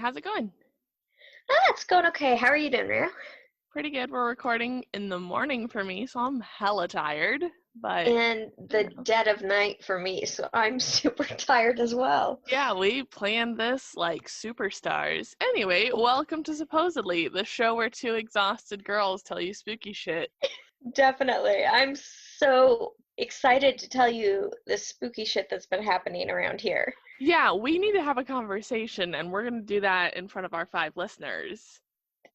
how's it going? It's going okay. How are you doing, Rhea? Pretty good. We're recording in the morning for me, so I'm hella tired. But, In you the know. dead of night for me, so I'm super tired as well. Yeah, we planned this like superstars. Anyway, welcome to Supposedly, the show where two exhausted girls tell you spooky shit. Definitely. I'm so excited to tell you the spooky shit that's been happening around here. Yeah, we need to have a conversation, and we're going to do that in front of our 5 listeners.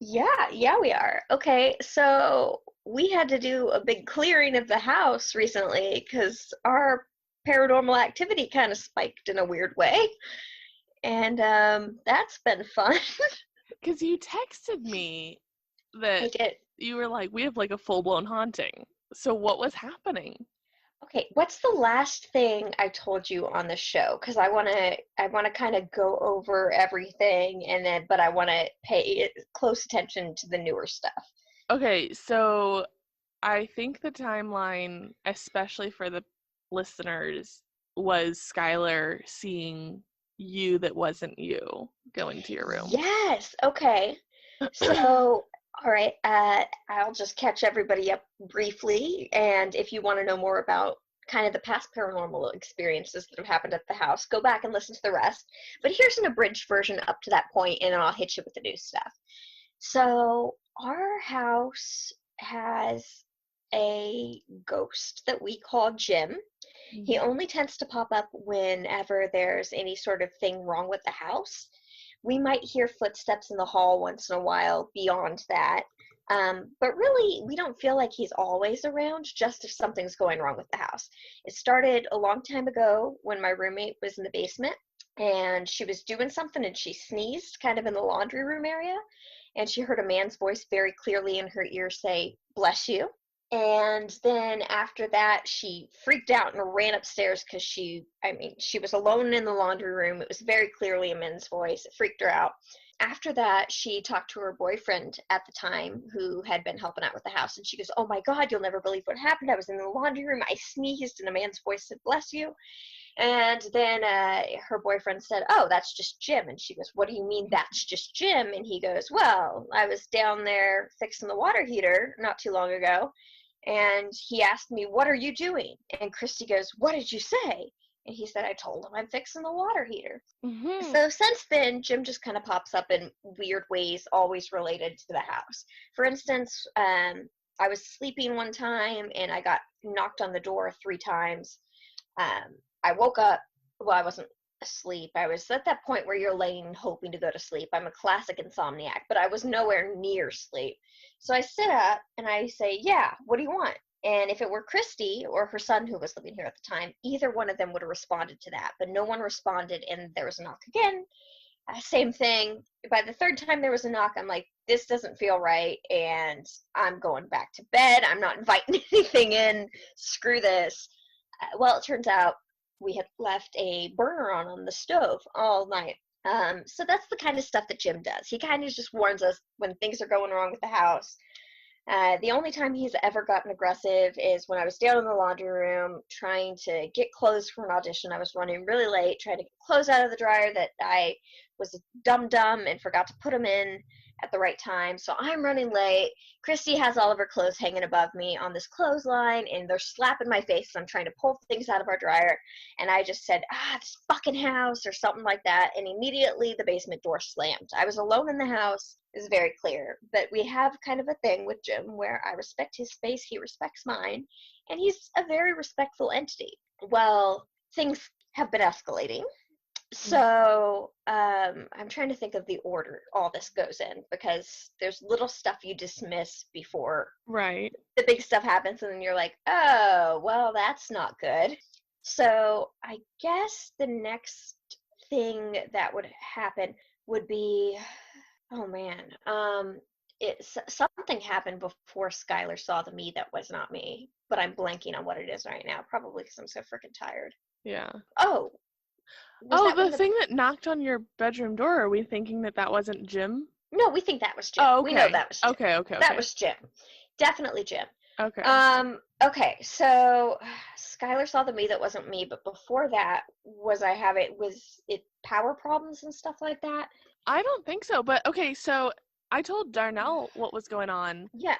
Yeah, we are. Okay, so we had to do a big clearing of the house recently because our paranormal activity kind of spiked in a weird way. And that's been fun. Because you texted me I that did. you were like, we have like a full blown haunting. So, what was happening? Okay, what's the last thing I told you on the show? Because I wanna kind of go over everything, and then but I want to pay close attention to the newer stuff. Okay, so I think the timeline, especially for the listeners, was Skylar seeing you that wasn't you going to your room. Yes. Okay. So, all right. I'll just catch everybody up briefly, and if you want to know more about kind of the past paranormal experiences that have happened at the house, go back and listen to the rest. But here's an abridged version up to that point, and then I'll hit you with the new stuff. So our house has a ghost that we call Jim. He Mhm. only tends to pop up whenever there's any sort of thing wrong with the house. We might hear footsteps in the hall once in a while beyond that. But really, we don't feel like he's always around, just if something's going wrong with the house. It started a long time ago when my roommate was in the basement and she was doing something and she sneezed kind of in the laundry room area, and she heard a man's voice very clearly in her ear say, "Bless you." And then after that, she freaked out and ran upstairs because she was alone in the laundry room. It was very clearly a man's voice. It freaked her out. After that, she talked to her boyfriend at the time who had been helping out with the house. And she goes, "Oh my God, you'll never believe what happened. I was in the laundry room. I sneezed and a man's voice said, 'Bless you.'" And then her boyfriend said, "Oh, that's just Jim." And she goes, "What do you mean that's just Jim?" And he goes, "Well, I was down there fixing the water heater not too long ago. And he asked me, 'What are you doing?' And Christy goes, 'What did you say?' And he said, 'I told him I'm fixing the water heater.'" Mhm. So since then, Jim just kind of pops up in weird ways, always related to the house. For instance, I was sleeping one time and I got knocked on the door 3 times. I woke up. Well, I wasn't asleep. I was at that point where you're laying hoping to go to sleep. I'm a classic insomniac, but I was nowhere near sleep. So I sit up and I say, "Yeah, what do you want?" And if it were Christy or her son who was living here at the time, either one of them would have responded to that. But no one responded, and there was a knock again. Same thing. By the third time there was a knock, I'm like, "This doesn't feel right," and I'm going back to bed. I'm not inviting anything in. Screw this. Well, it turns out we had left a burner on the stove all night. So that's the kind of stuff that Jim does. He kind of just warns us when things are going wrong with the house. The only time he's ever gotten aggressive is when I was down in the laundry room trying to get clothes for an audition. I was running really late, trying to get clothes out of the dryer that I was dumb and forgot to put them in at the right time. So I'm running late. Christy has all of her clothes hanging above me on this clothesline, and they're slapping my face. I'm trying to pull things out of our dryer, and I just said, "This fucking house," or something like that, and immediately the basement door slammed. I was alone in the house. Is very clear. But we have kind of a thing with Jim where I respect his space, he respects mine, and he's a very respectful entity. Well, things have been escalating. So I'm trying to think of the order all this goes in, because there's little stuff you dismiss before Right. the big stuff happens, and then you're like, "Oh, well, that's not good." So I guess the next thing that would happen would be, oh man. Something happened before Skylar saw the me that was not me, but I'm blanking on what it is right now. Probably because I'm so freaking tired. Yeah. Oh, was Oh, that the when the? thing that knocked on your bedroom door, are we thinking that that wasn't Jim? No, we think that was Jim. Oh, We know okay. that was Jim. Okay, okay, That okay. was Jim. Definitely Jim. Okay. Okay, so Skylar saw the me that wasn't me, but before that, was it power problems and stuff like that? I don't think so. But okay, so I told Darnell what was going on, Yeah.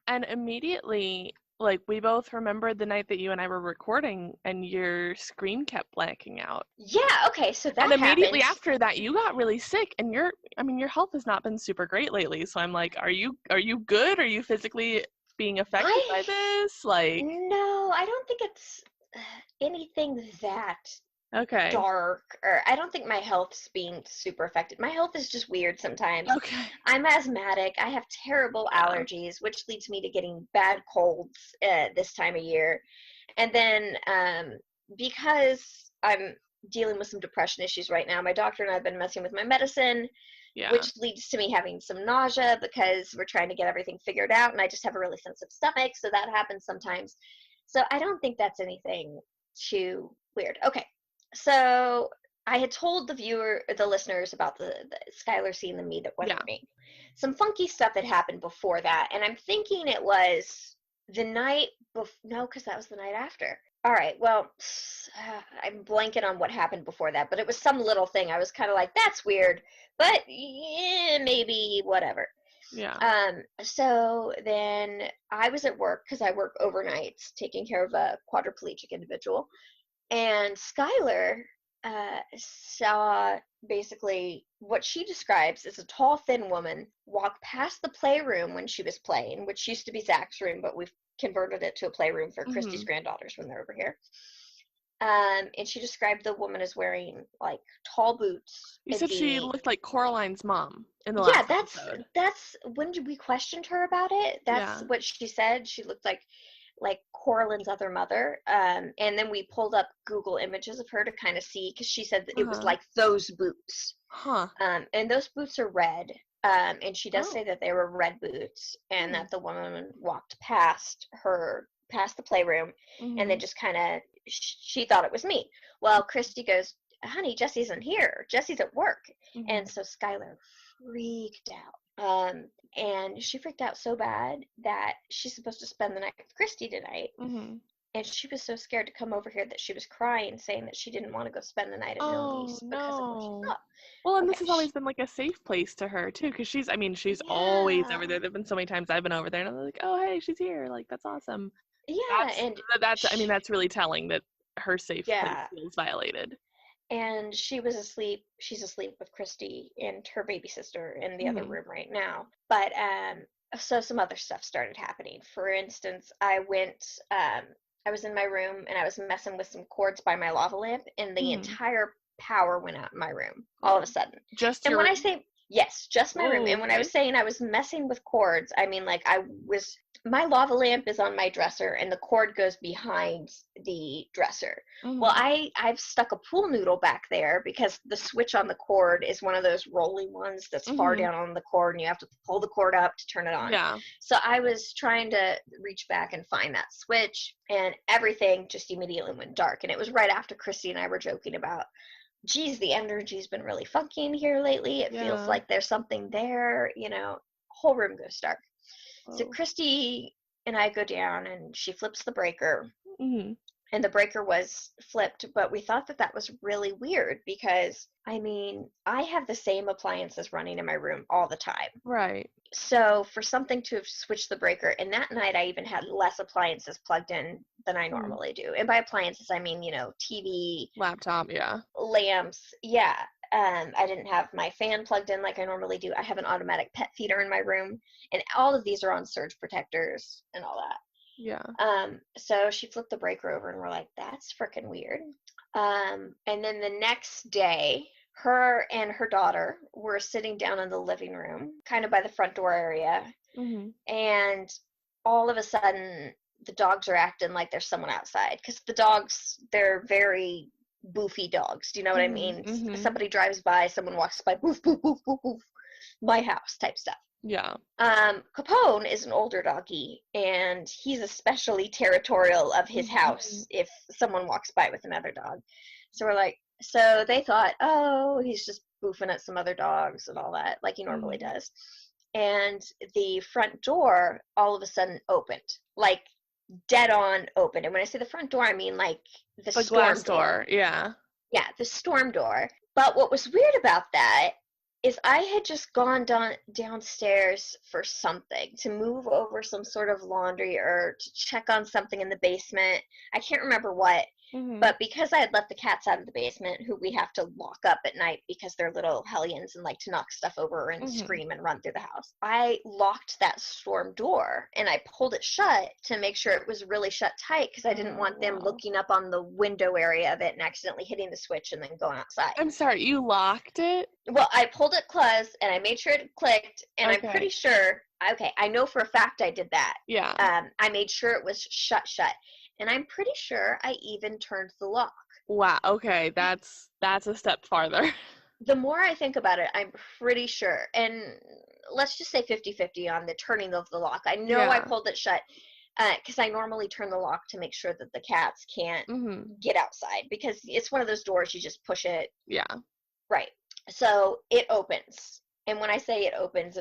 and immediately, like, we both remembered the night that you and I were recording, and your screen kept blanking out. Yeah, okay, so And that immediately happened. after that, you got really sick, and your health has not been super great lately. So I'm like, are you good? Are you physically being affected by I this? Like, No, I don't think it's anything that okay, dark, or I don't think my health's being super affected. My health is just weird sometimes. okay, I'm asthmatic. I have terrible yeah, allergies, which leads me to getting bad colds this time of year. And then because I'm dealing with some depression issues right now, my doctor and I have been messing with my medicine, yeah, which leads to me having some nausea because we're trying to get everything figured out, and I just have a really sensitive stomach, so that happens sometimes. So I don't think that's anything too weird. Okay, so I had told the listeners about the Skylar seeing the me that yeah. wasn't me. Some funky stuff had happened before that, and I'm thinking it was the night before. No, because that was the night after. All right, well, I'm blanking on what happened before that, but it was some little thing. I was kind of like, that's weird, but yeah, maybe whatever. Yeah. So then I was at work because I work overnights taking care of a quadriplegic individual, and Skylar saw basically what she describes as a tall, thin woman walk past the playroom when she was playing, which used to be Zach's room, but we've converted it to a playroom for Christy's Mhm. granddaughters when they're over here. And she described the woman as wearing like tall boots. You said she The looked like Coraline's mom in the Yeah, last that's episode. that's when we questioned her about it. That's Yeah. what she said. She looked like Coraline's other mother. And then we pulled up Google images of her to kind of see, because she said that it was Uh-huh. like those boots. Huh. And those boots are red. And she does Oh. say that they were red boots, and Hmm. that the woman walked past the playroom, and then Mhm. just kind of she thought it was me. Well, Christy goes, "Honey, Jesse's isn't here. Jesse's at work." And Mhm. so Skylar freaked out. And she freaked out so bad that she's supposed to spend the night with Christy tonight. Mhm. And she was so scared to come over here that she was crying, saying that she didn't want to go spend the night at Oh Millie's because of what she no. thought. Well, and this Okay, has always been like a safe place to her too, because she's always over yeah, there. There've been so many times I've been over there, and I'm like, oh hey, she's here. Like that's awesome. yeah, That's and that's I mean that's really telling that her safe place yeah, feels violated. and she was asleep. She's asleep with Christy and her baby sister in the other Mhm. room right now. But so some other stuff started happening. For instance, I was in my room and I was messing with some cords by my lava lamp, and the Mhm. entire power went out in my room all of Oh. a sudden. Just And your when I room? say yes, just my room. Oh, And when I okay. was saying I was messing with cords, I mean like my lava lamp is on my dresser and the cord goes behind the dresser. Well, Mhm. I've stuck a pool noodle back there because the switch on the cord is one of those rolling ones that's far Mhm. down on the cord, and you have to pull the cord up to turn it on. Yeah. So I was trying to reach back and find that switch, and everything just immediately went dark. And it was right after Christy and I were joking about, geez, the energy's been really funky in here lately. It feels Yeah. like there's something there, whole room goes dark. So Oh. Christy and I go down, and she flips the breaker, Mhm. and the breaker was flipped, but we thought that that was really weird because I mean, I have the same appliances running in my room all the time. Right. So for something to have switched the breaker, and that night I even had less appliances plugged in than I Mhm. normally do. And by appliances, I mean, TV, Laptop, yeah. lamps. Yeah. I didn't have my fan plugged in like I normally do. I have an automatic pet feeder in my room, and all of these are on surge protectors and all that. Yeah. So she flipped the breaker over, and we're like, that's freaking weird. And then the next day, her and her daughter were sitting down in the living room, kind of by the front door area, Mhm. and all of a sudden, the dogs are acting like there's someone outside, because the dogs, they're very boofy dogs. Do you know what I Mhm. mean? Mhm. Somebody drives by, someone walks by, boof, boof, boof, boof, boof, my house type stuff. Yeah. Capone is an older doggy, and he's especially territorial of his Mhm. house if someone walks by with another dog. So we're like, so they thought, oh, he's just boofing at some other dogs and all that, like he normally Mhm. does. And the front door all of a sudden opened, like dead on open. And when I say the front door, I mean like the The storm glass door. door, yeah. Yeah, the storm door. But what was weird about that is I had just gone downstairs for something, to move over some sort of laundry or to check on something in the basement. I can't remember what. Mhm. But because I had let the cats out of the basement, who we have to lock up at night because they're little hellions and like to knock stuff over and Mhm. scream and run through the house, I locked that storm door and I pulled it shut to make sure it was really shut tight, because I didn't Oh, want them wow. looking up on the window area of it and accidentally hitting the switch and then going outside. I'm sorry, you locked it? Well, I pulled it closed and I made sure it clicked, and I'm Okay. pretty sure, okay, I know for a fact I did that. Yeah. I made sure it was shut, and I'm pretty sure I even turned the lock. Wow. Okay, that's a step farther. The more I think about it, I'm pretty sure, and let's just say 50-50 on the turning of the lock. I know I Yeah. pulled it shut because I normally turn the lock to make sure that the cats can't Mhm. get outside, because it's one of those doors you just push it. Yeah. Right. So it opens. And when I say it opens,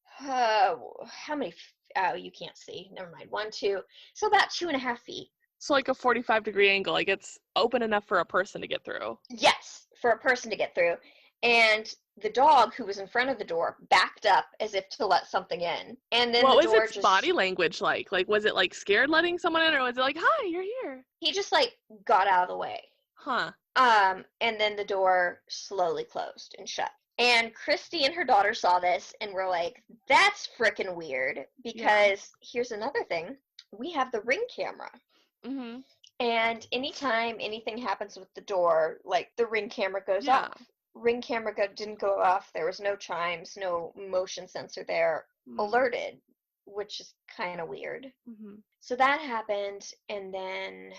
how many? Oh, you can't see. Never mind. One, two. So about 2.5 feet. So like a 45-degree angle, like it's open enough for a person to get through. Yes, for a person to get through. And the dog who was in front of the door backed up as if to let something in. And then What the was door its just, body language like? Like, was it like scared letting someone in, or was it like, "Hi, you're here"? he just like got out of the way. Huh. And then the door slowly closed and shut. And Christy and her daughter saw this and were like, that's freaking weird, Yeah. because here's another thing. We have the Ring camera. Mhm. And anytime anything happens with the door, like the Ring camera goes Yeah. off. Ring camera didn't go off. There was no chimes, no motion sensor there Mm. alerted, which is kind of weird. Mhm. So that happened, and then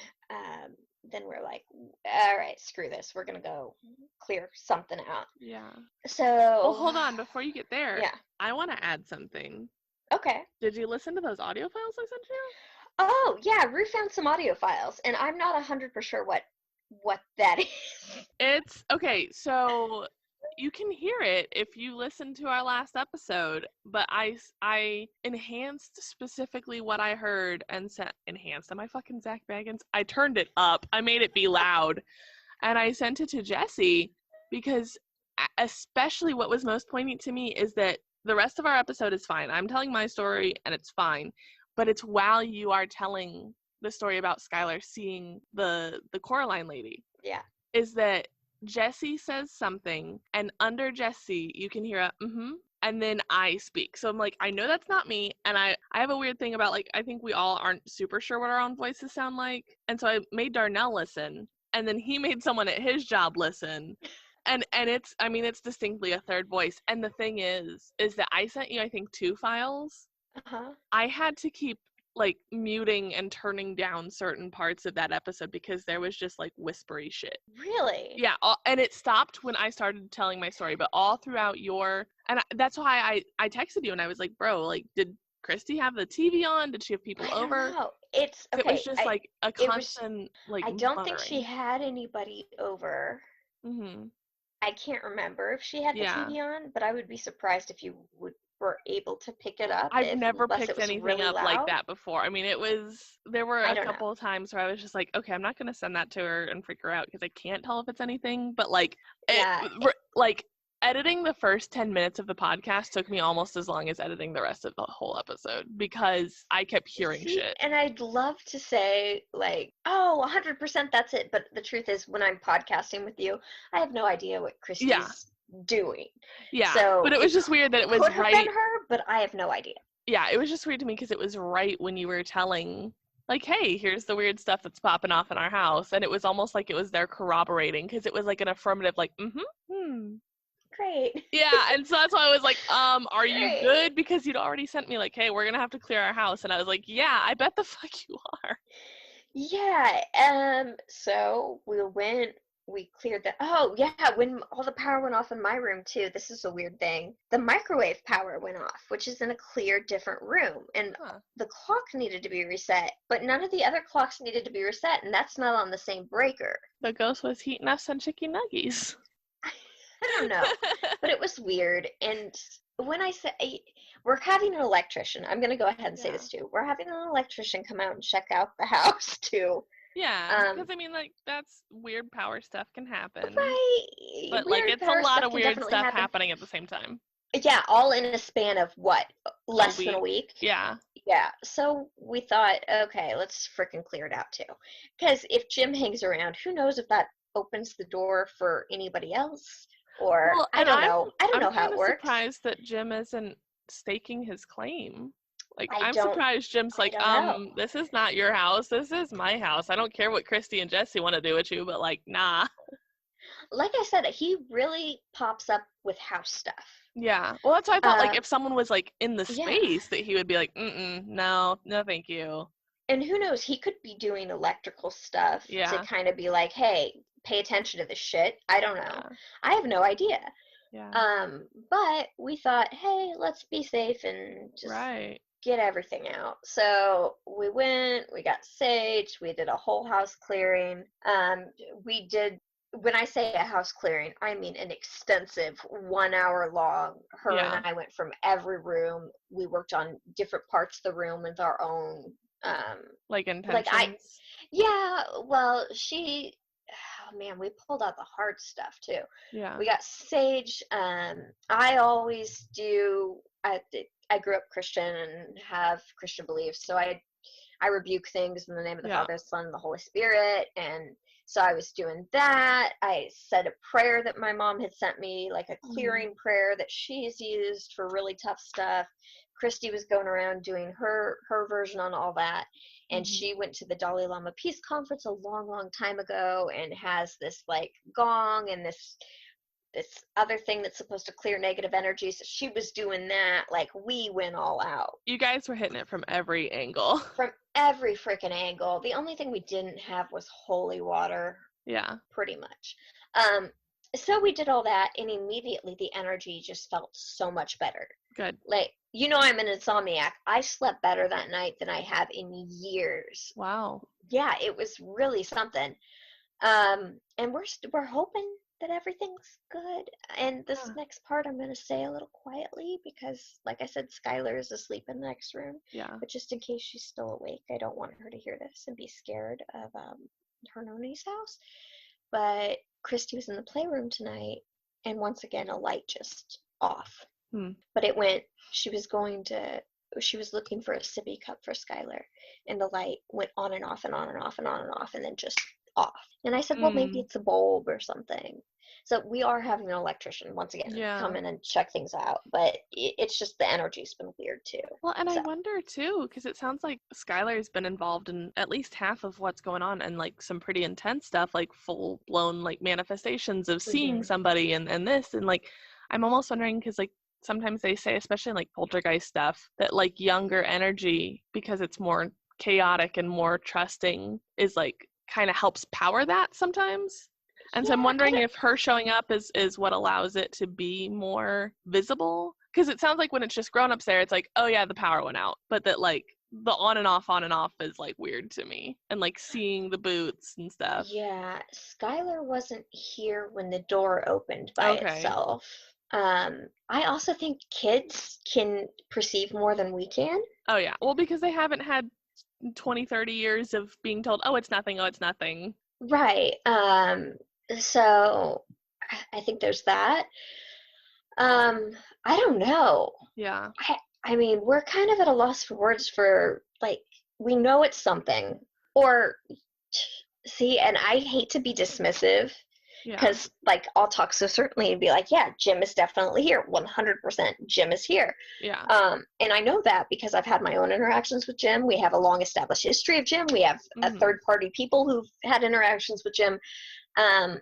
we're like, all right, screw this. We're gonna go clear something out. Yeah. Well, So, hold on. Before you get there, yeah, I want to add something. okay. Did you listen to those audio files I sent you? Oh, yeah, Rue found some audio files, and I'm not 100% sure what that is. It's okay. So you can hear it if you listen to our last episode, but I enhanced specifically what I heard and sent enhanced. Am I fucking Zach Baggins? I turned it up. I made it be loud, and I sent it to Jesse because especially what was most poignant to me is that the rest of our episode is fine. I'm telling my story and it's fine, but it's while you are telling the story about Skylar seeing the Coraline lady, Yeah. is that Jesse says something, and under Jesse, you can hear a and then I speak. So I'm like, I know that's not me, and I have a weird thing about, like, I think we all aren't super sure what our own voices sound like, and so I made Darnell listen, and then he made someone at his job listen, and it's, I mean, it's distinctly a third voice. And the thing is that I sent you, I think, 2 files. Uh-huh. I had to keep like muting and turning down certain parts of that episode because there was just like whispery shit. Really? Yeah, and it stopped when I started telling my story, but all throughout that's why I texted you and I was like, bro, like, did Christy have the TV on? Did she have people I don't over? know. It's It was okay. just like a It was constant like I don't think she muttering. had anybody over. Mhm. I can't remember if she had the Yeah. TV on, but I would be surprised if you were able to pick it up, I've if never unless it picked was anything really up like loud. that before. I mean, there were I a don't know. couple of times where I was just like, okay, I'm not going to send that to her and freak her out because I can't tell if it's anything. But like, Yeah. like editing the first 10 minutes of the podcast took me almost as long as editing the rest of the whole episode because I kept hearing See, shit. and I'd love to say like, oh, 100% that's it, but the truth is, when I'm podcasting with you, I have no idea what Yeah. Christy's doing. Yeah. But So it was it just weird that it was could have been right. her, but I have no idea. Yeah. It was just weird to me because it was right when you were telling, like, hey, here's the weird stuff that's popping off in our house. And it was almost like it was there corroborating because it was like an affirmative, like, hmm. Great. Yeah, and so that's why I was like, are you Great. good? Because you'd already sent me like, hey, we're gonna have to clear our house. And I was like, yeah, I bet the fuck you are. Yeah, so we cleared the, oh yeah, when all the power went off in my room too, this is a weird thing. The microwave power went off, which is in a clear different room, and Huh. the clock needed to be reset, but none of the other clocks needed to be reset, and that's not on the same breaker. The ghost was heating us some chicken nuggies. I don't know, but it was weird. And when I say we're having an electrician, I'm going to go ahead and say Yeah. this too. We're having an electrician come out and check out the house too. Yeah, Um, because I mean, like, that's weird power stuff can happen, right, but like, weird it's a power lot stuff of can weird definitely stuff happen. happening at the same time. Yeah, all in a span of what? A Less than a week. week. Yeah. Yeah, so we thought, okay, let's frickin' clear it out too. Because if Jim hangs around, who knows if that opens the door for anybody else? Or Well, I and don't know. I don't I'm know how kind it of works. surprised that Jim isn't staking his claim. Like, I I'm don't surprised Jim's I like, don't know. this is not your house. This is my house. I don't care what Christy and Jesse want to do with you, but like, nah. Like I said, he really pops up with house stuff. Yeah. Well, that's why I thought like Uh, if someone was like in the yeah. space that he would be like, no, no, thank you. And who knows, he could be doing electrical stuff to Yeah. kind of be like, hey, pay attention to this shit. I don't know. Yeah. I have no idea. Yeah. But we thought, hey, let's be safe and just Right. get everything out. So we went, we got sage, we did a whole house clearing. We did, when I say a house clearing, I mean an extensive 1 hour long. Her and Yeah. I went from every room. We worked on different parts of the room with our own. Um, Like like I, intentions. yeah, well, oh man, we pulled out the hard stuff too. Yeah. We got sage. I always do. I grew up Christian and have Christian beliefs, so I rebuke things in the name of the Yeah. Father, the Son, and the Holy Spirit. And so I was doing that. I said a prayer that my mom had sent me, like a Mhm. clearing prayer that she's used for really tough stuff. Christy was going around doing her version on all that. And Mhm. she went to the Dalai Lama Peace Conference a long, long time ago and has this like gong and this other thing that's supposed to clear negative energy. So she was doing that. Like we went all out You guys were hitting it from every angle. from every freaking angle. The only thing we didn't have was holy water, Yeah. pretty much. Um, so we did all that, and immediately the energy just felt so much better. Good. Like, I'm an insomniac. I slept better that night than I have in years. Wow. Yeah, it was really something. And we're hoping that everything's good. And this Yeah. next part I'm gonna say a little quietly because, like I said, Skylar is asleep in the next room. Yeah. But just in case she's still awake, I don't want her to hear this and be scared of her noni's house. But Christy was in the playroom tonight, and once again a light just off. Hmm. But it went. She was going to. She was looking for a sippy cup for Skylar, and the light went on and off and on and off and on and off, and then just off. And I said, well, maybe Mm. it's a bulb or something. So we are having an electrician once again Yeah. come in and check things out, but it's just the energy's been weird too. Well, and I So wonder too, because it sounds like Skylar's been involved in at least half of what's going on and like some pretty intense stuff, like full blown like manifestations of seeing hmm somebody and this. And like, I'm almost wondering because like sometimes they say, especially in like poltergeist stuff, that like younger energy, because it's more chaotic and more trusting, is like kind of helps power that sometimes. And so I'm yeah, I wondering don't. if her showing up is what allows it to be more visible. Because it sounds like when it's just grown-ups there, it's like, oh yeah, the power went out. But that like the on and off is like weird to me. And like seeing the boots and stuff. Yeah, Skylar wasn't here when the door opened by Okay. itself. I also think kids can perceive more than we can. Oh yeah. Well, because they haven't had 20, 30 years of being told, oh, it's nothing, oh, it's nothing. Right. So I think there's that. Um, I don't know. Yeah. I mean, we're kind of at a loss for words for like we know it's something or see, and I hate to be dismissive Yeah. because like I'll talk so certainly and be like, yeah, Jim is definitely here. 100% Jim is here. Yeah. And I know that because I've had my own interactions with Jim. We have a long established history of Jim. We have a Mm-hmm. third party people who've had interactions with Jim. Um,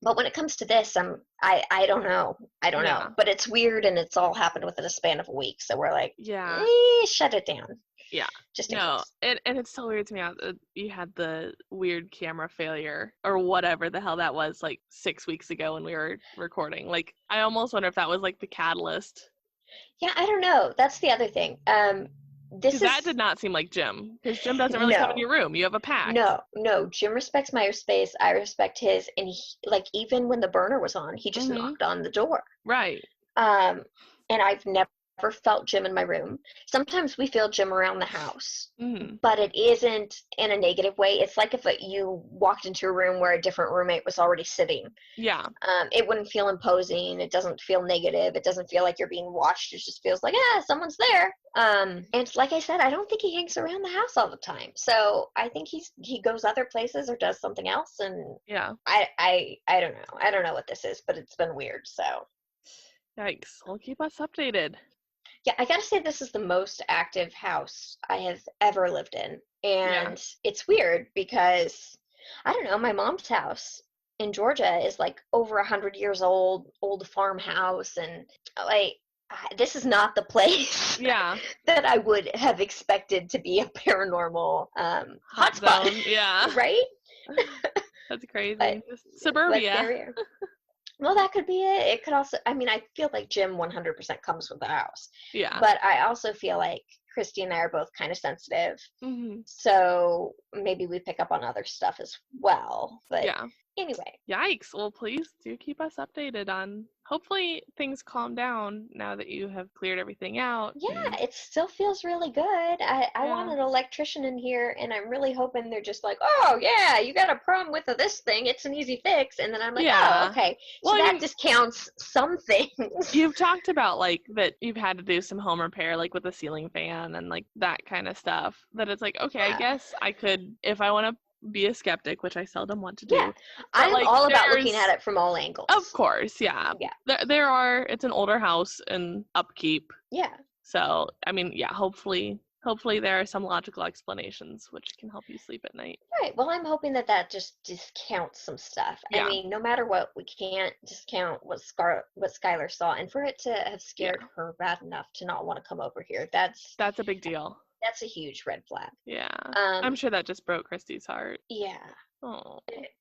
but when it comes to this, I don't know. I don't know. Yeah. But it's weird and it's all happened within a span of a week. So we're like, Yeah. shut it down Yeah. just in No, case. and it still weirds me out that you had the weird camera failure or whatever the hell that was like 6 weeks ago when we were recording. Like, I almost wonder if that was like the catalyst. Yeah, I don't know. That's the other thing. Because This that did is not seem like Jim. Because Jim doesn't really come in no, your room. You have a pact. no. Jim respects my space. I respect his, and like even when the burner was on, he just Mm-hmm. knocked on the door. Right. Um, and I've never felt Jim in my room. Sometimes we feel Jim around the house, Mm-hmm. but it isn't in a negative way. It's like if you walked into a room where a different roommate was already sitting. Yeah. It wouldn't feel imposing. It doesn't feel negative. It doesn't feel like you're being watched. It just feels like, someone's there. And like I said, I don't think he hangs around the house all the time. So I think he goes other places or does something else. And Yeah. I don't know. I don't know what this is, but it's been weird. So Yikes. Well, keep us updated. yeah, I gotta say this is the most active house I have ever lived in. Yeah. And it's weird because I don't know, my mom's house in Georgia is like over 100 years old farmhouse, and like this is not the place Yeah. that I would have expected to be a paranormal Hot hotspot, zone. Yeah. right? That's But crazy. Just but suburbia. there we are. Well, that could be it. It could also, I mean, I feel like Jim 100% comes with the house, Yeah. but I also feel like Christy and I are both kind of sensitive, Mm-hmm. so maybe we pick up on other stuff as well. But Yeah. anyway, Yikes. Well, please do keep us updated on, hopefully things calm down now that you have cleared everything out. yeah, it still feels really good. I want Yeah. an electrician in here, and I'm really hoping they're just like, oh, yeah, you got a problem with this thing. It's an easy fix. And then I'm like, oh, Yeah. okay. Well, So I that mean, discounts some things. you've talked about like that you've had to do some home repair, like with the ceiling fan and like that kind of stuff. That it's like, okay, I Yeah. guess I could, if I want to be a skeptic, which I seldom want to Yeah. do. But I'm like, all about looking there's, at it from all of angles. course, yeah. Yeah. It's an older house and upkeep. Yeah. So, I mean, yeah, hopefully there are some logical explanations which can help you sleep at night. Right. Well, I'm hoping that just discounts some stuff. I Yeah. mean, no matter what, we can't discount what Skylar saw, and for it to have Yeah. scared her bad enough to not want to come over here, that's a big deal. that's a huge red flag. Yeah. I'm sure that just broke Christy's heart. Yeah. Oh.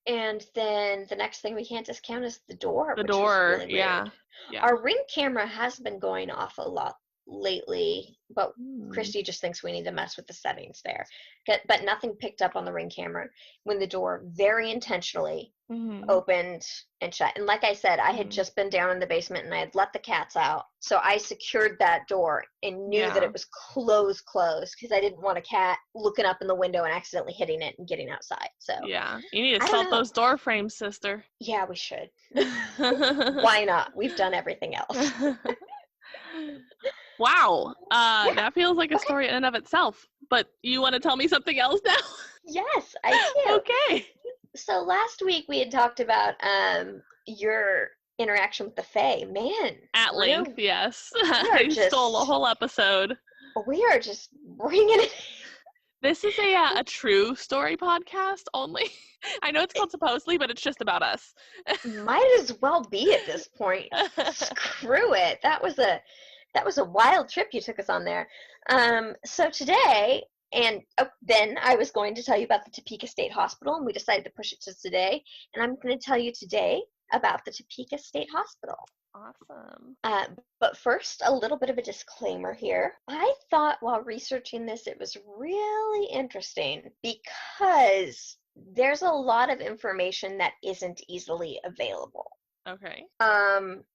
And then the next thing we can't discount is the door, The which was door, really yeah. weird. Yeah. Our Ring camera has been going off a lot lately, but Hmm. Christy just thinks we need to mess with the settings there. But nothing picked up on the Ring camera when the door very intentionally Mhm. opened and shut. And like I said, I had Mhm. just been down in the basement and I had let the cats out. So I secured that door and knew that Yeah. it was closed because I didn't want a cat looking up in the window and accidentally hitting it and getting outside. So Yeah. You need to I don't salt know. those door frames, sister. Yeah, we should. Why not? We've done everything else. Wow. Yeah. That feels like a Okay. story in and of itself. But you want to tell me something else now? Yes, I do. Okay. So last week we had talked about your interaction with the Fae. Man, At length, yes. we are I stole a just whole episode. bringing it. This is a true story podcast only. I know it's called Supposedly, but it's just about us. Might as well be at this point. Screw it. That was a wild trip you took us on there. So today, and then I was going to tell you about the Topeka State Hospital, and we decided to push it to today. And I'm going to tell you today about the Topeka State Hospital. Awesome. But first, a little bit of a disclaimer here. I thought while researching this, it was really interesting because there's a lot of information that isn't easily available. Okay.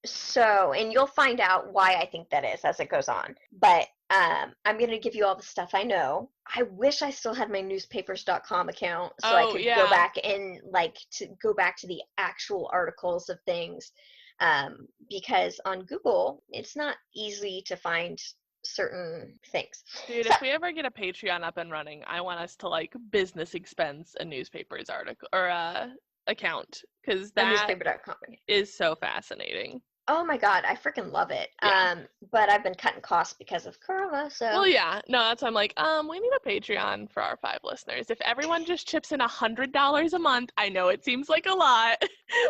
So, and you'll find out why I think that is as it goes on. But I'm going to give you all the stuff I know. I wish I still had my newspapers.com account so I could go back and go back to the actual articles of things. Because on Google, it's not easy to find certain things. Dude, So, if we ever get a Patreon up and running, I want us to business expense a newspaper's article or account, because that newspaper.com. is so fascinating. Oh my God, I freaking love it. Yeah. But I've been cutting costs because of Corona, so. Well, yeah, no, that's why I'm like, we need a Patreon for our 5 listeners. If everyone just chips in $100 a month, I know it seems like a lot.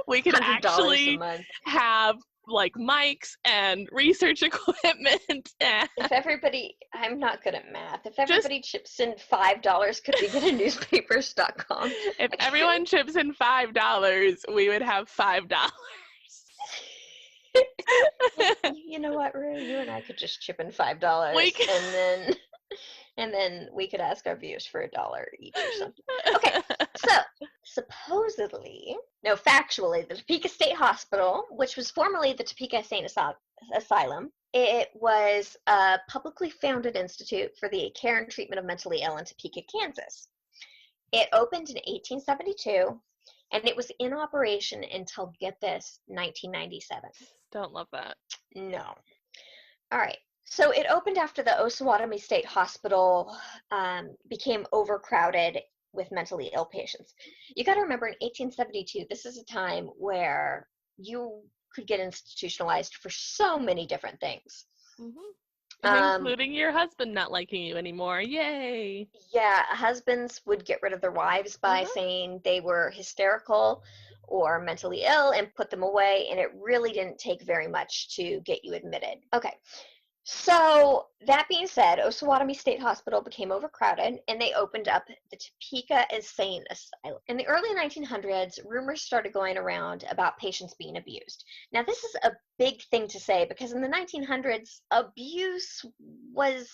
We could $100 actually a month. have mics and research equipment. If everybody, I'm not good at math. If everybody chips in $5, could we get a newspapers.com? If everyone chips in $5, we would have $5. You know what, Rue? You and I could just chip in $5, and then we could ask our viewers for $1 each or something. Okay, so factually, the Topeka State Hospital, which was formerly the Topeka State Asylum, It was a publicly founded institute for the care and treatment of mentally ill in Topeka, Kansas. It opened in 1872, and it was in operation until, get this, 1997. Don't love that. No. All right. So it opened after the Osawatomie State Hospital became overcrowded with mentally ill patients. You got to remember, in 1872, this is a time where you could get institutionalized for so many different things. Hmm. Um, Including your husband not liking you anymore. Yay. yeah, husbands would get rid of their wives by Uh-huh. saying they were hysterical or mentally ill and put them away, and it really didn't take very much to get you admitted. Okay, so that being said, Osawatomie State Hospital became overcrowded, and they opened up the Topeka Insane Asylum. In the early 1900s, rumors started going around about patients being abused. Now, this is a big thing to say because in the 1900s, abuse was,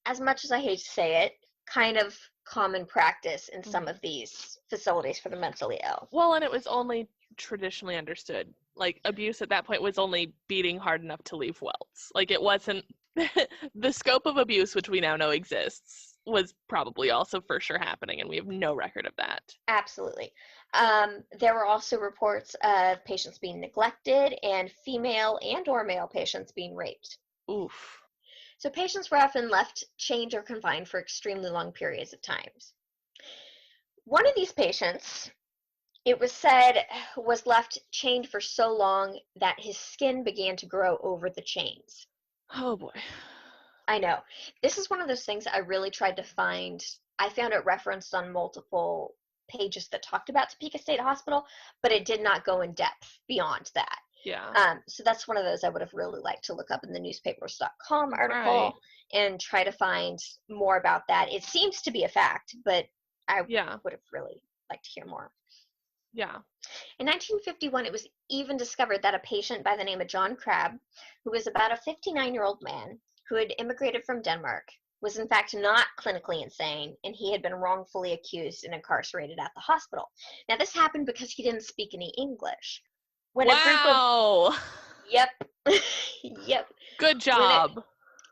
as much as I hate to say it, kind of common practice in some Mhm. of these facilities for the mentally ill. Well, and it was only traditionally understood. Like, abuse at that point was only beating hard enough to leave welts. Like, it wasn't the scope of abuse, which we now know exists, was probably also for sure happening, and we have no record of that. Absolutely. There were also reports of patients being neglected and female and or male patients being raped. Oof. So patients were often left chained or confined for extremely long periods of times. One of these patients, it was said, was left chained for so long that his skin began to grow over the chains. Oh boy. I know. This is one of those things I really tried to find. I found it referenced on multiple pages that talked about Topeka State Hospital, but it did not go in depth beyond that. Yeah. So that's one of those I would have really liked to look up in the newspapers.com Right. article and try to find more about that. It seems to be a fact, but I Yeah. would have really liked to hear more. Yeah. In 1951, it was even discovered that a patient by the name of John Crabb, who was about a 59-year-old man who had immigrated from Denmark, was in fact not clinically insane, and he had been wrongfully accused and incarcerated at the hospital. Now, this happened because he didn't speak any English. When a group of Wow. Yep. Yep. Good When it job.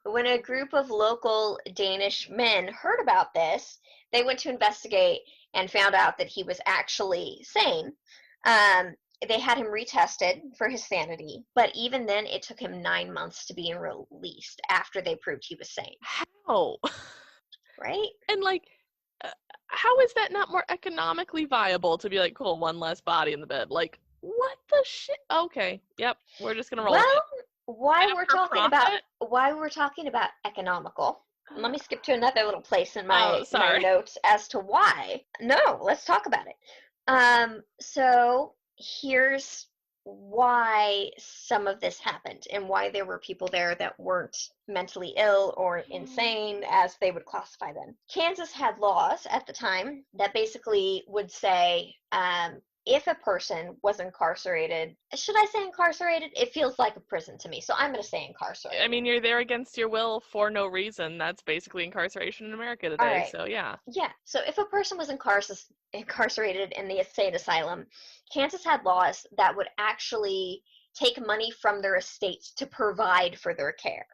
when a group of local Danish men heard about this, they went to investigate and found out that he was actually sane. Um, they had him retested for his sanity, but even then, it took him 9 months to be released after they proved he was sane. How? Right? And like, uh, how is that not more economically viable to be like, cool, one less body in the bed? Like, what the shit? Okay, yep, we're just gonna roll with Well, it. Kind of for profit. why we're talking about economical. Let me skip to another little place in Oh, my sorry. notes as to why. No, let's talk about it. So here's why some of this happened and why there were people there that weren't mentally ill or insane as they would classify them. Kansas had laws at the time that basically would say if a person was incarcerated, should I say incarcerated? It feels like a prison to me, so I'm going to say I incarcerated. mean, you're there against your will for no reason. That's basically incarceration in America All today. right. So yeah. Yeah. So if a person was incarcerated in the state asylum, Kansas had laws that would actually take money from their estates to provide for their care.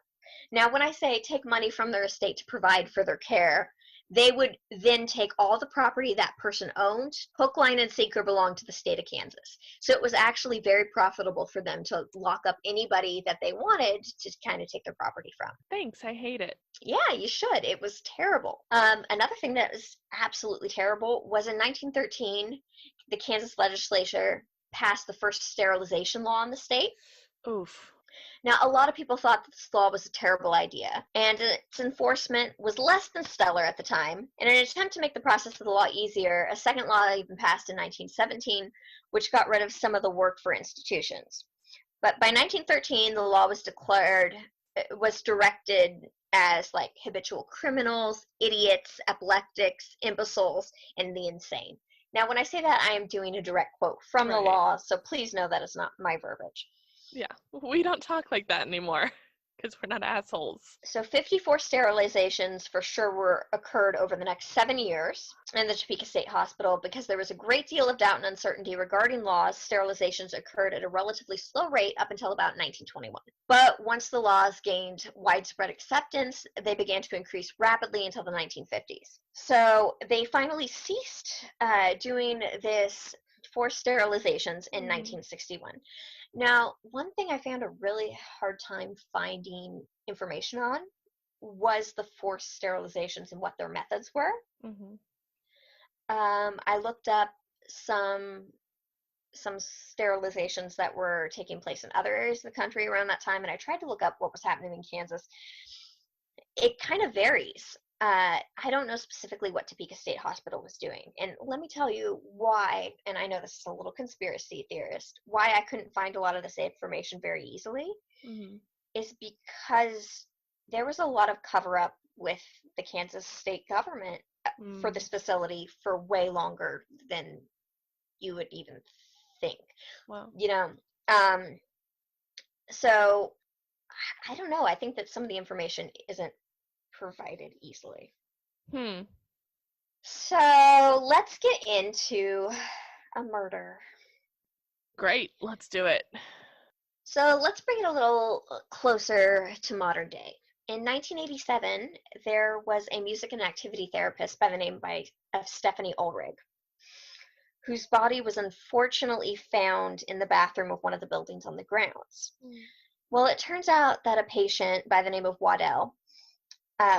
Now, when I say take money from their estate to provide for their care, they would then take all the property that person owned, hook, line, and sinker belonged to the state of Kansas. So it was actually very profitable for them to lock up anybody that they wanted to kind of take their property from. Thanks. I hate it. Yeah, you should. It was terrible. Another thing that was absolutely terrible was in 1913, the Kansas legislature passed the first sterilization law in the state. Oof. Now, a lot of people thought that this law was a terrible idea, and its enforcement was less than stellar at the time. In an attempt to make the process of the law easier, a second law even passed in 1917, which got rid of some of the work for institutions. But by 1913, the law was directed as like habitual criminals, idiots, epileptics, imbeciles, and the insane. Now, when I say that, I am doing a direct quote from the Right. law, so please know that is not my verbiage. Yeah. We don't talk like that anymore. because we're not assholes. So 54 sterilizations for sure occurred over the next 7 years in the Topeka State Hospital. Because there was a great deal of doubt and uncertainty regarding laws, sterilizations occurred at a relatively slow rate up until about 1921. But once the laws gained widespread acceptance, they began to increase rapidly until the 1950s. So they finally ceased doing this forced sterilizations in 1961. Now, one thing I found a really hard time finding information on was the forced sterilizations and what their methods were. Mm-hmm. I looked up some sterilizations that were taking place in other areas of the country around that time, and I tried to look up what was happening in Kansas. It kind of varies. I don't know specifically what Topeka State Hospital was doing. And let me tell you why, and I know this is a little conspiracy theorist, why I couldn't find a lot of this information very easily is because there was a lot of cover-up with the Kansas state government for this facility for way longer than you would even think. Wow. You know, so I don't know. I think that some of the information isn't provided easily. So let's get into a murder. Great, let's do it. So let's bring it a little closer to modern day. In 1987, there was a music and activity therapist by the name of Stephanie Ulrich, whose body was unfortunately found in the bathroom of one of the buildings on the grounds. Well, it turns out that a patient by the name of Waddell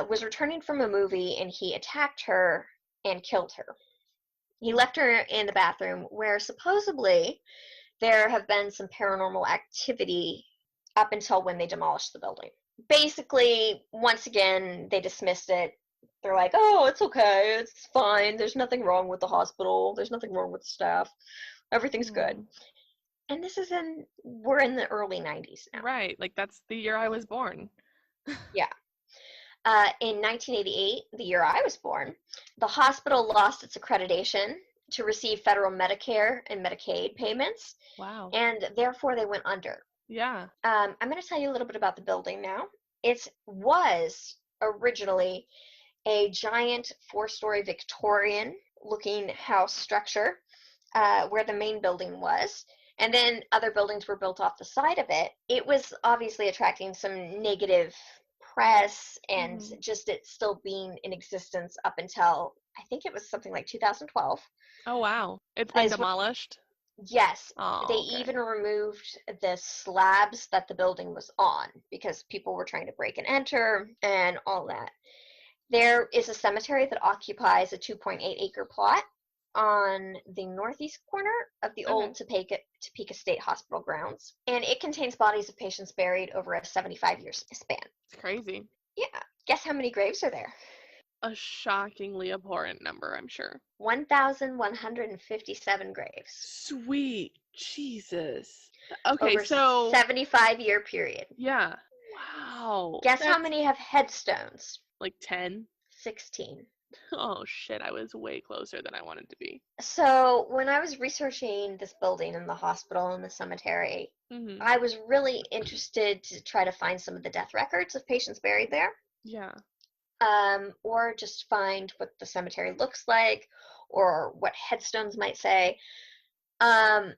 was returning from a movie, and he attacked her and killed her. He left her in the bathroom where supposedly there have been some paranormal activity up until when they demolished the building. Basically, once again, they dismissed it. They're like, oh, it's okay, it's fine, there's nothing wrong with the hospital, there's nothing wrong with the staff, everything's good. And we're in the early 90s now. Right, like that's the year I was born. Yeah. In 1988, the year I was born, the hospital lost its accreditation to receive federal Medicare and Medicaid payments. Wow. And therefore they went under. Yeah. I'm going to tell you a little bit about the building now. It was originally a giant 4-story Victorian-looking house structure where the main building was. And then other buildings were built off the side of it. It was obviously attracting some negative press and just it still being in existence up until, I think it was something like 2012. Oh, wow. It's been demolished? Yes. Oh, they okay. even removed the slabs that the building was on because people were trying to break and enter and all that. There is a cemetery that occupies a 2.8-acre plot on the northeast corner of the old Topeka State Hospital grounds, and it contains bodies of patients buried over a 75-year span. It's crazy. Yeah. Guess how many graves are there? A shockingly abhorrent number, I'm sure. 1,157 graves. Sweet Jesus. Okay, over so 75-year period. Yeah. Wow. Guess how many have headstones? Like 10? 16. Oh shit, I was way closer than I wanted to be. So when I was researching this building and the hospital and the cemetery, I was really interested to try to find some of the death records of patients buried there. Yeah. Or just find what the cemetery looks like or what headstones might say. And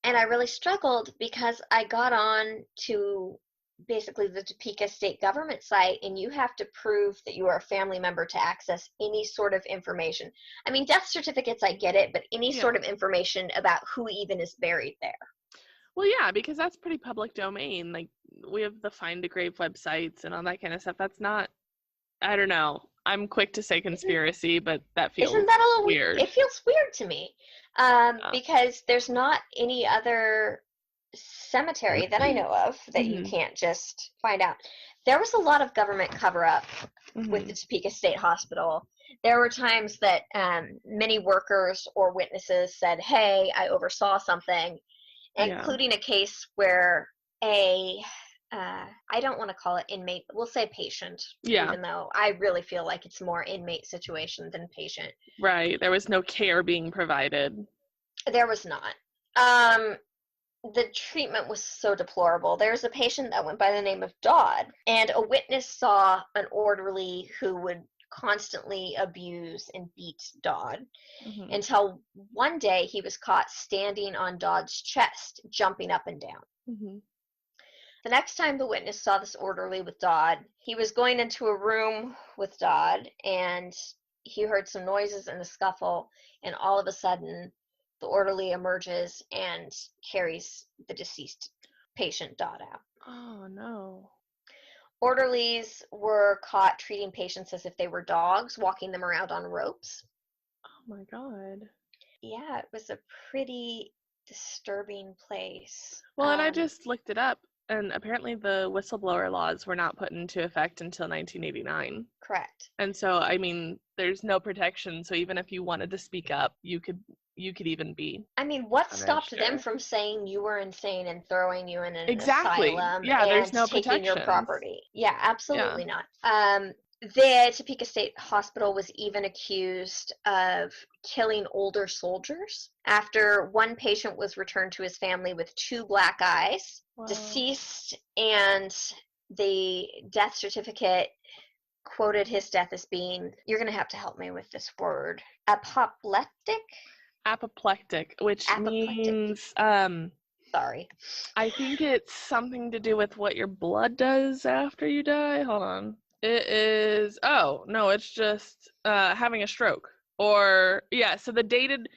I really struggled because I got on to basically the Topeka state government site, and you have to prove that you are a family member to access any sort of information. I mean, death certificates, I get it, but any sort of information about who even is buried there. Well, yeah, because that's pretty public domain. Like, we have the Find a Grave websites and all that kind of stuff. That's not, I don't know. I'm quick to say conspiracy, but that feels Isn't that a little weird? It feels weird to me because there's not any other cemetery that I know of that you can't just find out. There was a lot of government cover-up with the Topeka State Hospital. There were times that many workers or witnesses said, hey, I oversaw something, including a case where I don't want to call it inmate, we'll say patient, even though I really feel like it's more inmate situation than patient. Right. There was no care being provided. There was not. The treatment was so deplorable. There was a patient that went by the name of Dodd, and a witness saw an orderly who would constantly abuse and beat Dodd Hmm. until one day he was caught standing on Dodd's chest, jumping up and down. Hmm. The next time the witness saw this orderly with Dodd, he was going into a room with Dodd, and he heard some noises and a scuffle, and all of a sudden the orderly emerges and carries the deceased patient Dodd out. Oh no. Orderlies were caught treating patients as if they were dogs, walking them around on ropes. Oh my god. Yeah, it was a pretty disturbing place. Well, and I just looked it up, and apparently the whistleblower laws were not put into effect until 1989. Correct. And so, I mean, there's no protection. So even if you wanted to speak up, you could even be I mean, what stopped punished. them Or from saying you were insane and throwing you in an exactly, asylum yeah. and There's no taking your protections. property? Yeah, Yeah. absolutely not. The Topeka State Hospital was even accused of killing older soldiers after one patient was returned to his family with 2 black eyes, Wow. deceased, and the death certificate quoted his death as being, you're going to have to help me with this word, apoplectic? Apoplectic, which Apoplectic. means Sorry. I think it's something to do with what your blood does after you die. Hold on. It is, oh, no, it's just having a stroke. Or yeah, so the dated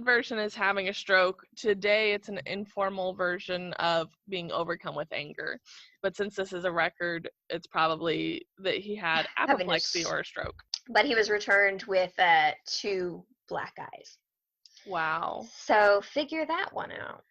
version is having a stroke. Today it's an informal version of being overcome with anger. But since this is a record, it's probably that he had Having apoplexy his, or a stroke. but he was returned with 2 black eyes. Wow. So figure that one out.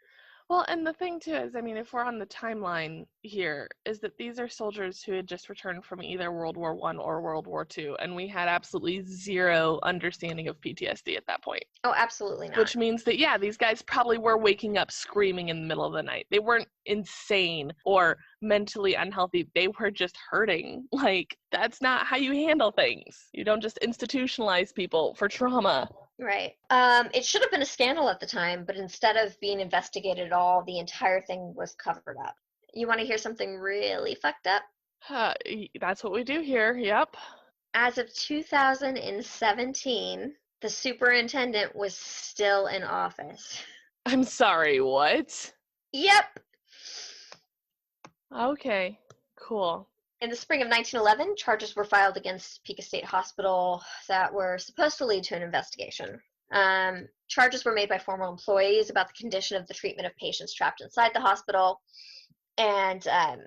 Well, and the thing too is, I mean, if we're on the timeline here, is that these are soldiers who had just returned from either World War I or World War II, and we had absolutely zero understanding of PTSD at that point. Oh, absolutely not. Which means that, yeah, these guys probably were waking up screaming in the middle of the night. They weren't insane or mentally unhealthy. They were just hurting. Like, that's not how you handle things. You don't just institutionalize people for trauma. Right. It should have been a scandal at the time, but instead of being investigated at all, the entire thing was covered up. You want to hear something really fucked up? That's what we do here. Yep. As of 2017, the superintendent was still in office. I'm sorry, what? Yep. Okay, cool. In the spring of 1911, charges were filed against Topeka State Hospital that were supposed to lead to an investigation. Charges were made by former employees about the condition of the treatment of patients trapped inside the hospital, and a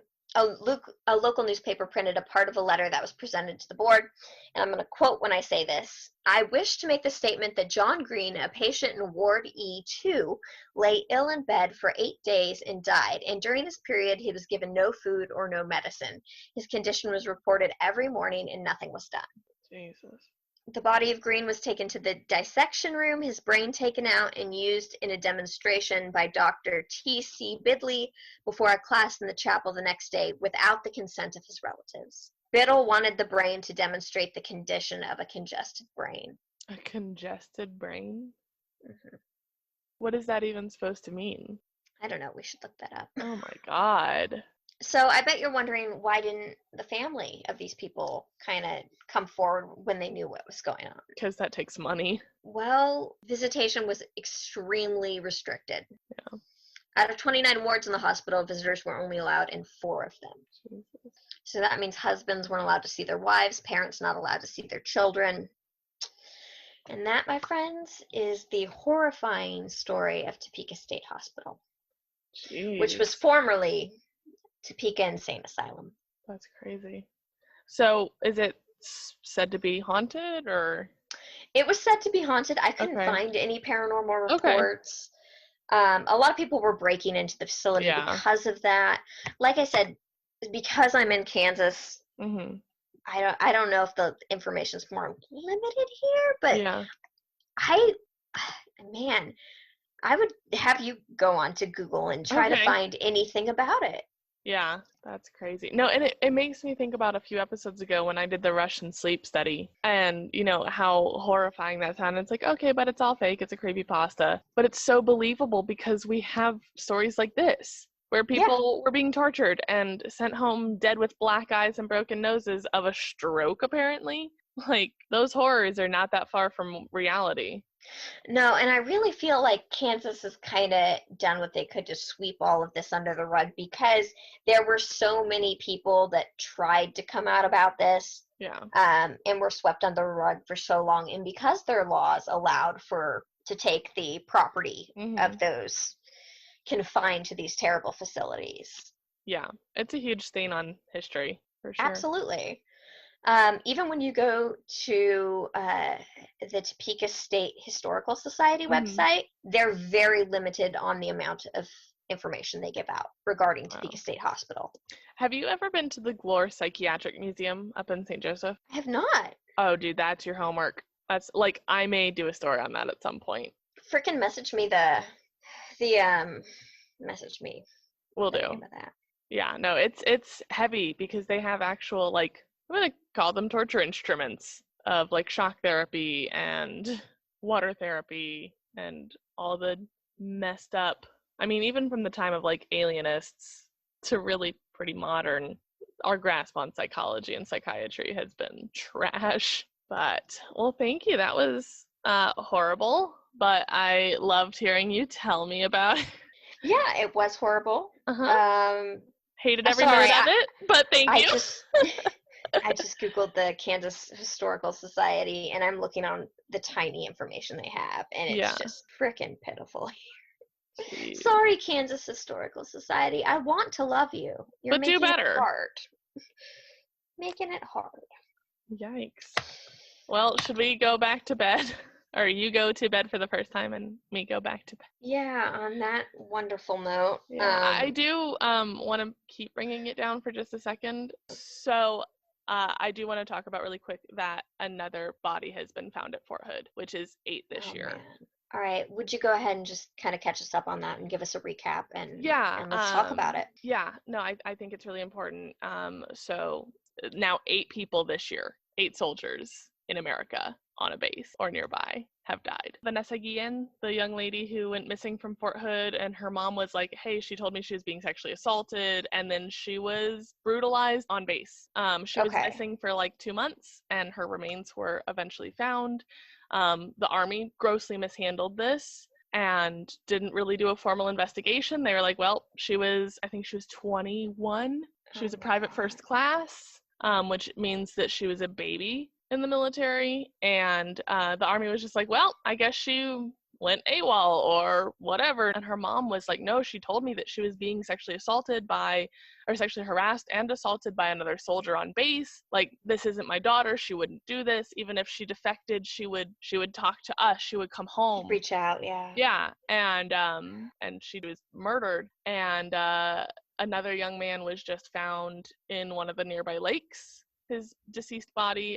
local newspaper printed a part of a letter that was presented to the board, and I'm going to quote when I say this. I wish to make the statement that John Green, a patient in Ward E2, lay ill in bed for 8 days and died, and during this period he was given no food or no medicine. His condition was reported every morning and nothing was done. Jesus. The body of Green was taken to the dissection room, his brain taken out and used in a demonstration by Dr. T.C. Bidley before a class in the chapel the next day without the consent of his relatives. Biddle wanted the brain to demonstrate the condition of a congested brain. A congested brain? Mm-hmm. What is that even supposed to mean? I don't know. We should look that up. Oh my god. So I bet you're wondering, why didn't the family of these people kind of come forward when they knew what was going on? Because that takes money. Well, visitation was extremely restricted. Yeah. Out of 29 wards in the hospital, visitors were only allowed in 4 of them. Jesus. So that means husbands weren't allowed to see their wives, parents not allowed to see their children. And that, my friends, is the horrifying story of Topeka State Hospital, which was Jeez. formerly Topeka Insane Asylum. That's crazy. So, is it said to be haunted or? It was said to be haunted. I couldn't Okay. find any paranormal Okay. reports. A lot of people were breaking into the facility Yeah. because of that. Like I said, because I'm in Kansas, Mhm. I don't know if the information's more limited here, but Yeah. man, I would have you go on to Google and try to Okay. find anything about it. Yeah, that's crazy. No, and it makes me think about a few episodes ago when I did the Russian sleep study and, how horrifying that sounded. It's like, okay, but it's all fake. It's a creepypasta. But it's so believable because we have stories like this where Yeah. people were being tortured and sent home dead with black eyes and broken noses of a stroke, apparently. Like, those horrors are not that far from reality. No, and I really feel like Kansas has kind of done what they could to sweep all of this under the rug because there were so many people that tried to come out about this, Yeah. and were swept under the rug for so long. And because their laws allowed for to take the property Hmm. of those confined to these terrible facilities. Yeah. It's a huge stain on history, for sure. Absolutely. Even when you go to the Topeka State Historical Society Hmm. website, they're very limited on the amount of information they give out regarding Topeka Wow. State Hospital. Have you ever been to the Glore Psychiatric Museum up in St. Joseph? I have not. Oh, dude, that's your homework. That's like I may do a story on that at some point. Frickin' message me the message me Will the do. name of that. Yeah, no, it's heavy because they have actual like I'm gonna call them torture instruments of like shock therapy and water therapy and all the messed up. I mean, even from the time of like alienists to really pretty modern, our grasp on psychology and psychiatry has been trash. But well, thank you. That was horrible, but I loved hearing you tell me about it. Yeah, it was horrible. Uh-huh. Um, Hated every sorry, minute of it, but thank I you. just I just googled the Kansas Historical Society, and I'm looking on the tiny information they have, and it's Yeah. just frickin' pitiful. Jeez. Sorry, Kansas Historical Society. I want to love you. You're But do making it better. hard. Making it hard. Yikes. Well, should we go back to bed? Or you go to bed for the first time and me go back to bed? Yeah, on that wonderful note, Yeah, I do want to keep bringing it down for just a second. So, I do want to talk about really quick that another body has been found at Fort Hood, which is 8 this oh year. man. All right, would you go ahead and just kind of catch us up on that and give us a recap Yeah, and let's talk about it. yeah, no, I think it's really important. So now 8 people this year, 8 soldiers in America on a base or nearby have died. Vanessa Guillen, the young lady who went missing from Fort Hood, and her mom was like, hey, she told me she was being sexually assaulted, and then she was brutalized on base. She was Okay. missing for like 2 months, and her remains were eventually found. The Army grossly mishandled this and didn't really do a formal investigation. They were like, well, I think she was 21. She Oh was a my private God. first class, which means that she was a baby in the military. And the Army was just like, well, I guess she went AWOL or whatever. And her mom was like, no, she told me that she was being sexually assaulted by, or sexually harassed and assaulted by another soldier on base. Like, this isn't my daughter. She wouldn't do this. Even if she defected, she would talk to us. She would come home. Reach out, yeah. Yeah, and she was murdered, and another young man was just found in one of the nearby lakes, his deceased body.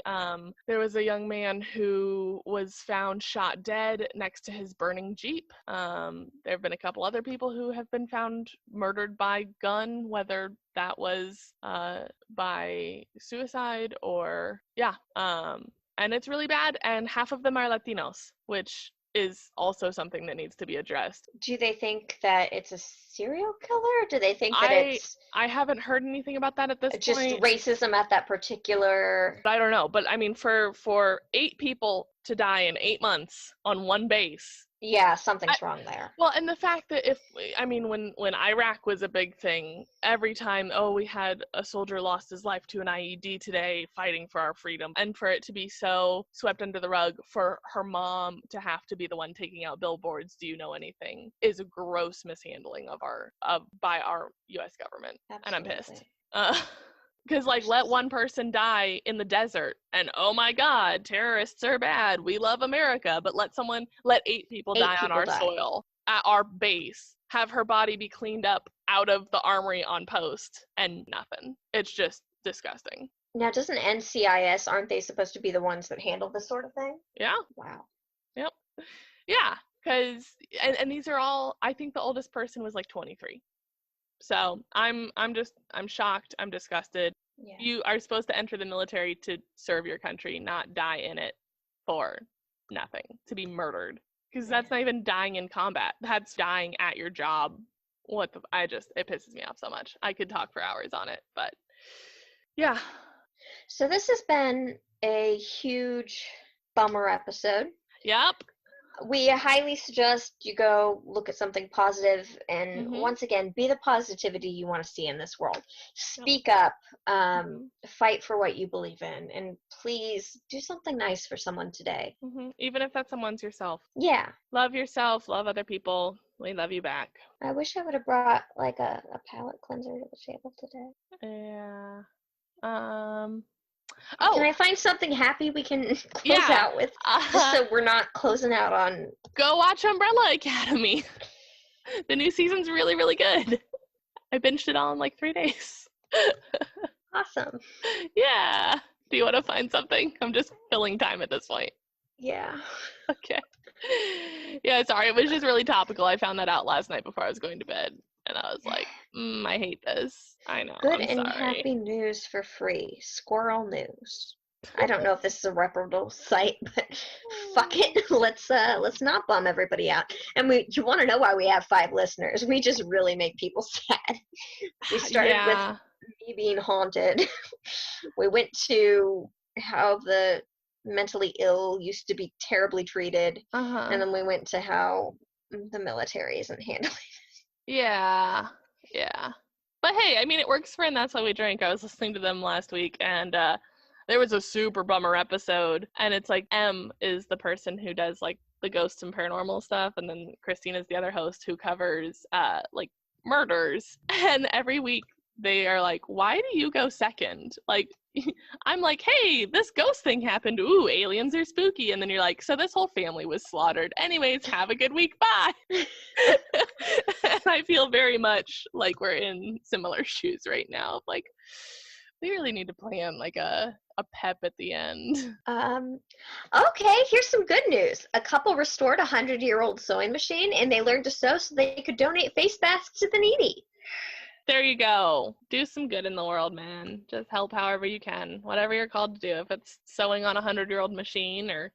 There was a young man who was found shot dead next to his burning Jeep. There have been a couple other people who have been found murdered by gun, whether that was by suicide or yeah. And it's really bad, and half of them are Latinos, which is also something that needs to be addressed. Do they think that it's a serial killer? Do they think that I it's I haven't heard anything about that at this just point. racism at that particular? I don't know, but I mean for 8 people to die in 8 months on one base. Yeah, I, something's wrong there. well, and the fact that when Iraq was a big thing, every time, oh, we had a soldier lost his life to an IED today fighting for our freedom, and for it to be so swept under the rug, for her mom to have to be the one taking out billboards, do you know anything, is a gross mishandling by our U.S. government, and I'm pissed. Absolutely. Because like There's let one person die in the desert and oh my god, terrorists are bad, we love America, but let 8 people eight die on people our die. soil at our base, have her body be cleaned up out of the armory on post, and nothing. It's just disgusting. Now, doesn't NCIS, aren't they supposed to be the ones that handle this sort of thing? Yeah. Wow. Yep. Yeah, because and these are all, I think the oldest person was like 23. So I'm shocked. I'm disgusted. Yeah. You are supposed to enter the military to serve your country, not die in it for nothing, to be murdered. Because that's not even dying in combat. That's dying at your job. It pisses me off so much. I could talk for hours on it, but yeah. So this has been a huge bummer episode. Yep. We highly suggest you go look at something positive and once again, be the positivity you want to see in this world. Speak up, fight for what you believe in, and please do something nice for someone today. Even if that someone's yourself. Yeah. Love yourself, love other people. We love you back. I wish I would have brought like a palate cleanser to the table today. Yeah. Can I find something happy we can close out with? Just so we're not closing out on... Go watch Umbrella Academy. The new season's really, really good. I binged it all in like 3 days. Awesome. Yeah. Do you want to find something? I'm just filling time at this point. Yeah. Okay. Yeah, sorry. It was just really topical. I found that out last night before I was going to bed. And I was like, I hate this. I know. Good I'm and sorry. happy news for free. Squirrel News. I don't know if this is a reputable site, but fuck it. Let's not bum everybody out. And you want to know why we have 5 listeners? We just really make people sad. We started with me being haunted. We went to how the mentally ill used to be terribly treated, and then we went to how the military isn't handling it. Yeah. But hey, I mean, it works for And That's Why We Drink. I was listening to them last week, and there was a super bummer episode, and it's like M is the person who does like the ghosts and paranormal stuff, and then Christine is the other host who covers like murders. And every week they are like, why do you go second? Like, I'm like, hey, this ghost thing happened. Ooh, aliens are spooky. And then you're like, so this whole family was slaughtered. Anyways, have a good week. Bye. And I feel very much like we're in similar shoes right now. Like, we really need to plan like a pep at the end. Okay, here's some good news. A couple restored a 100-year-old sewing machine, and they learned to sew so they could donate face masks to the needy. There you go. Do some good in the world, man. Just help however you can. Whatever you're called to do. If it's sewing on a 100-year-old machine or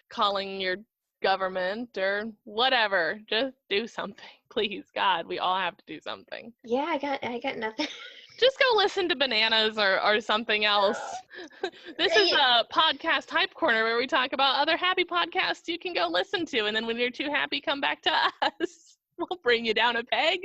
calling your government or whatever, just do something. Please, God, we all have to do something. Yeah, I got nothing. Just go listen to Bananas or something else. This is a podcast hype corner where we talk about other happy podcasts you can go listen to, and then when you're too happy, come back to us. We'll bring you down a peg.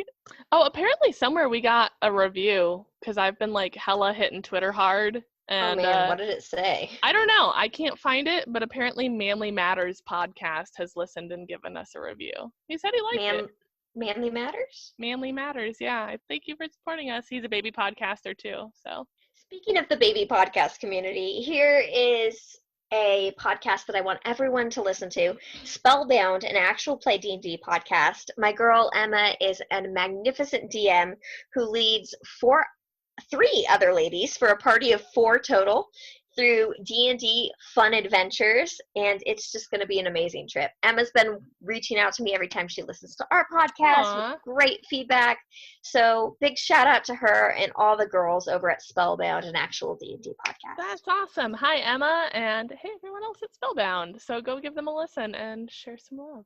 Oh, apparently somewhere we got a review, because I've been like hella hitting Twitter hard. And, oh man, what did it say? I don't know. I can't find it, but apparently Manly Matters podcast has listened and given us a review. He said he liked it. Manly Matters? Manly Matters, yeah. Thank you for supporting us. He's a baby podcaster too, so. Speaking of the baby podcast community, here is a podcast that I want everyone to listen to. Spellbound, an actual play D&D podcast. My girl Emma is a magnificent DM who leads 3 other ladies for a party of 4 total through D&D fun adventures, and it's just going to be an amazing trip. Emma's been reaching out to me every time she listens to our podcast with great feedback, so big shout out to her and all the girls over at Spellbound, an actual D&D podcast. That's awesome. Hi, Emma, and hey, everyone else at Spellbound. So go give them a listen and share some love.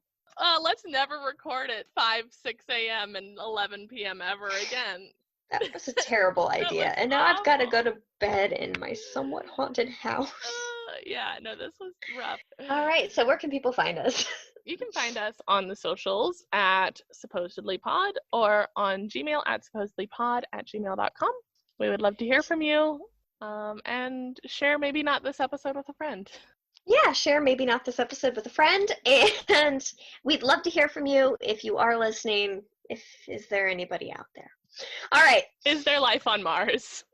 Let's never record at 5, 6 a.m. and 11 p.m. ever again. That was a terrible idea. And now I've got to go to bed in my somewhat haunted house. Yeah, no, this was rough. All right, so where can people find us? You can find us on the socials at supposedlypod or on Gmail at supposedlypod@gmail.com. We would love to hear from you, and share maybe not this episode with a friend. Yeah, share maybe not this episode with a friend, and we'd love to hear from you if you are listening. Is there anybody out there? All right. Is there life on Mars?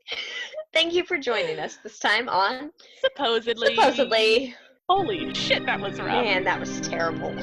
Thank you for joining us this time on Supposedly. Supposedly. Holy shit, that was rough. Man, that was terrible.